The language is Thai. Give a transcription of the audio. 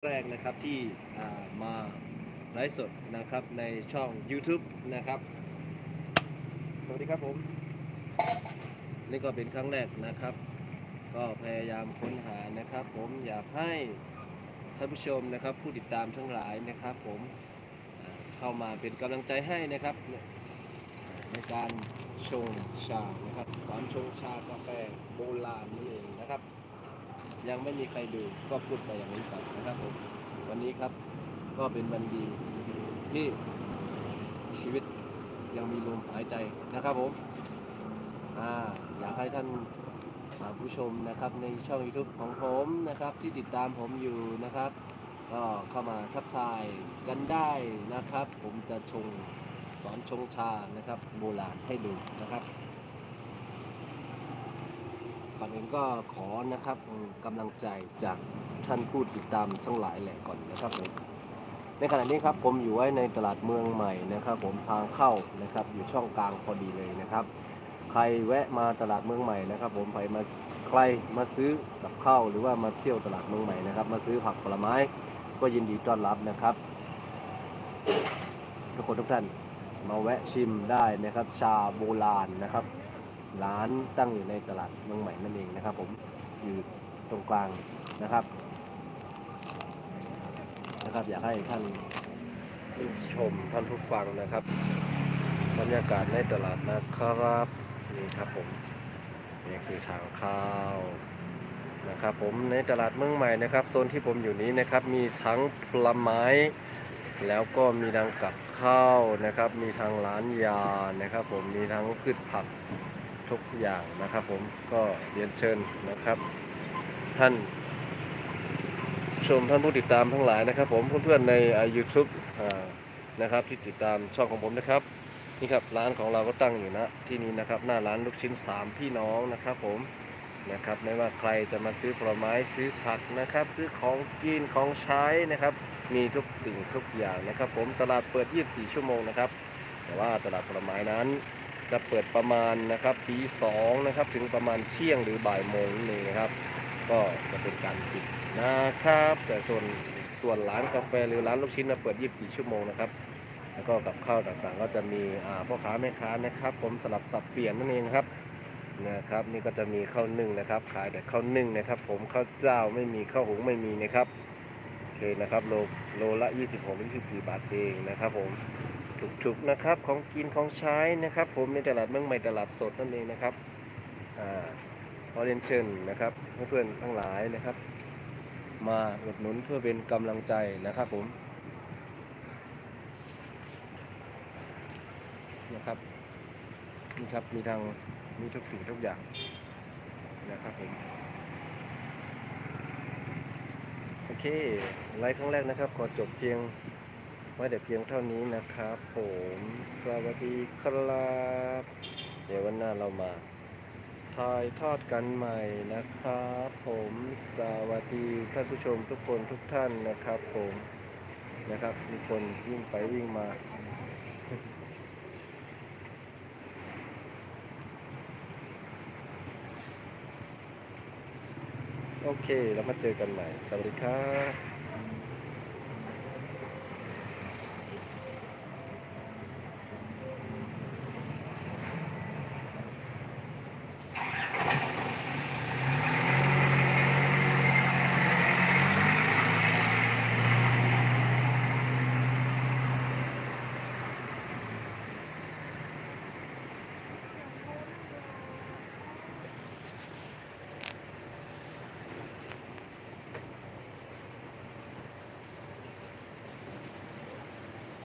แรกนะครับที่มาไลฟ์สดนะครับในช่อง YouTube นะครับสวัสดีครับผมนี่ก็เป็นครั้งแรกนะครับก็พยายามค้นหานะครับผมอยากให้ท่านผู้ชมนะครับผู้ติดตามทั้งหลายนะครับผมเข้ามาเป็นกำลังใจให้นะครับในการชงชานะครับสอนชงชากาแฟโบราณนั่นเองนะครับยังไม่มีใครดูก็พูดไปอย่างนี้ก่อนนะครับผมวันนี้ครับก็เป็นวันดีที่ชีวิตยังมีลมหายใจนะครับผมอยากให้ท่านผู้ชมนะครับในช่อง YouTube ของผมนะครับที่ติดตามผมอยู่นะครับก็เข้ามาทักทายกันได้นะครับผมจะสอนชงชานะครับโบราณให้ดูนะครับก่อนอื่นก็ขอนะครับกำลังใจจากท่านผู้ติดตามทั้งหลายแหละก่อนนะครับผมในขณะนี้ครับผมอยู่ไว้ในตลาดเมืองใหม่นะครับผมทางเข้านะครับอยู่ช่องกลางพอดีเลยนะครับใครแวะมาตลาดเมืองใหม่นะครับผมใครมาซื้อกับข้าวหรือว่ามาเที่ยวตลาดเมืองใหม่นะครับมาซื้อผักผลไม้ก็ยินดีต้อนรับนะครับทุกคนทุกท่านมาแวะชิมได้นะครับชาโบราณนะครับร้านตั้งอยู่ในตลาดเมืองใหม่นั่นเองนะครับผมอยู่ตรงกลางนะครับอยากให้ท่านผู้ชมท่านผู้ฟังนะครับบรรยากาศในตลาดนะครับนี่ครับผมนี่คือทางเข้านะครับผมในตลาดเมืองใหม่นะครับโซนที่ผมอยู่นี้นะครับมีทั้งผลไม้แล้วก็มีทั้งกับข้าวนะครับมีทั้งร้านยานะครับผมมีทั้งพืชผักทุกอย่างนะครับผมก็เรียนเชิญนะครับท่านชมท่านผู้ติดตามทั้งหลายนะครับผมเพื่อนๆในYouTube นะครับที่ติดตามช่องของผมนะครับนี่ครับร้านของเราก็ตั้งอยู่นะที่นี้นะครับหน้าร้านลูกชิ้น3พี่น้องนะครับผมนะครับไม่ว่าใครจะมาซื้อผลไม้ซื้อผักนะครับซื้อของกินของใช้นะครับมีทุกสิ่งทุกอย่างนะครับผมตลาดเปิด24ชั่วโมงนะครับแต่ว่าตลาดผลไม้นั้นจะเปิดประมาณนะครับตี 2นะครับถึงประมาณเที่ยงหรือบ่ายโมงนี่นะครับก็จะเป็นการปิดนะครับแต่ส่วนร้านกาแฟหรือร้านลูกชิ้นเปิด24ชั่วโมงนะครับแล้วก็กับข้าวต่างๆก็จะมีพ่อค้าแม่ค้านะครับผมสลับสับเปลี่ยนนั่นเองครับนะครับนี่ก็จะมีข้าวนึ่งนะครับขายแต่ข้าวนึ่งนะครับผมข้าวเจ้าไม่มีข้าวหุงไม่มีนะครับโอเคนะครับโลละ26-24 บาทเองนะครับผมถูกๆนะครับของกินของใช้นะครับผมในตลาดเมืองใหม่ตลาดสดนั่นเองนะครับขอเรียนเชิญนะครับเพื่อนๆทั้งหลายนะครับมาอุดหนุนเพื่อเป็นกำลังใจนะครับผมนะครับนี่ครับมีทุกสิ่งทุกอย่างนะครับผมโอเคไลฟ์ครั้งแรกนะครับขอจบเพียงไว้แต่เพียงเท่านี้นะครับผมสวัสดีครับเดี๋ยววันหน้าเรามาถ่ายทอดกันใหม่นะครับผมสวัสดีท่านผู้ชมทุกคนทุกท่านนะครับผมนะครับมีคนวิ่งไปวิ่งมาโอเคแล้วมาเจอกันใหม่สวัสดีครับ